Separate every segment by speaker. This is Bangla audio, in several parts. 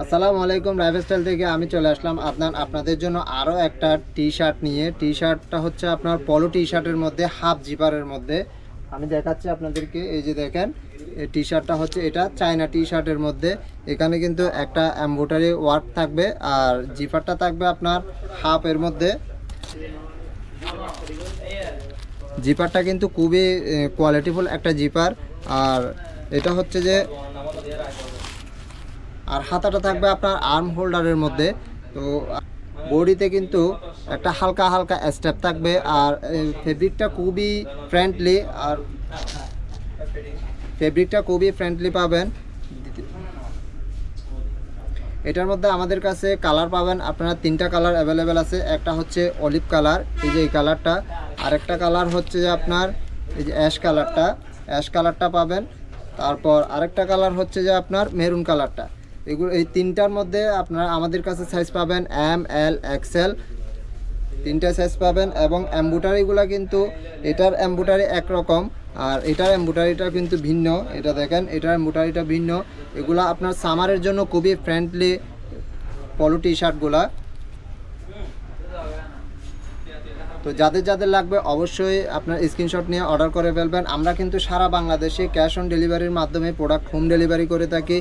Speaker 1: আসসালামু আলাইকুম। লাইফস্টাইল থেকে আমি চলে আসলাম আপনাদের জন্য আরও একটা টি শার্ট নিয়ে। টি শার্টটা হচ্ছে আপনার পলো টি শার্টের মধ্যে হাফ জিপারের মধ্যে। আমি দেখাচ্ছি আপনাদেরকে, এই যে দেখেন এই টি শার্টটা হচ্ছে এটা চায়না টি শার্টের মধ্যে। এখানে কিন্তু একটা এমব্রয়ডারি ওয়ার্ক থাকবে আর জিপারটা থাকবে আপনার হাফের মধ্যে। জিপারটা কিন্তু খুবই কোয়ালিটিফুল একটা জিপার। আর এটা হচ্ছে যে আর হাতাটা থাকবে আপনার আর্ম হোল্ডারের মধ্যে। তো বডিতে কিন্তু একটা হালকা হালকা স্টেপ থাকবে আর ফেব্রিকটা খুবই ফ্রেন্ডলি আর ফেব্রিকটা খুবই ফ্রেন্ডলি পাবেন। এটার মধ্যে আমাদের কাছে কালার পাবেন আপনারা, তিনটা কালার অ্যাভেলেবেল আছে। একটা হচ্ছে অলিভ কালার, এই যে এই কালারটা। আরেকটা কালার হচ্ছে যে আপনার এই যে অ্যাশ কালারটা পাবেন। তারপর আরেকটা কালার হচ্ছে যে আপনার মেরুন কালারটা। এগুলো এই তিনটার মধ্যে আপনারা আমাদের কাছে সাইজ পাবেন এম, এল, এক্সেল, তিনটা সাইজ পাবেন। এবং এমব্রয়ডারিগুলো কিন্তু এটার এমব্রয়ডারি একরকম আর এটার এমব্রয়ডারিটা কিন্তু ভিন্ন। এটা দেখেন, এটার এমব্রয়ডারিটা ভিন্ন। এগুলো আপনার সামারের জন্য খুবই ফ্রেন্ডলি পলো টি শার্টগুলা। তো যাদের যাদের লাগবে অবশ্যই আপনার স্ক্রিনশট নিয়ে অর্ডার করে ফেলবেন। আমরা কিন্তু সারা বাংলাদেশে ক্যাশ অন ডেলিভারির মাধ্যমে প্রোডাক্ট হোম ডেলিভারি করে থাকি।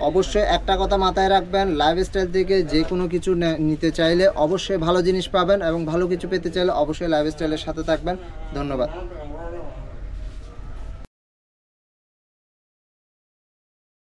Speaker 1: অবশ্যই একটা কথা মাথায় রাখবেন, লাইফস্টাইল থেকে যে কোনো কিছু নিতে চাইলে অবশ্যই ভালো জিনিস পাবেন এবং ভালো কিছু পেতে চাইলে অবশ্যই লাইফস্টাইলের সাথে থাকবেন। ধন্যবাদ।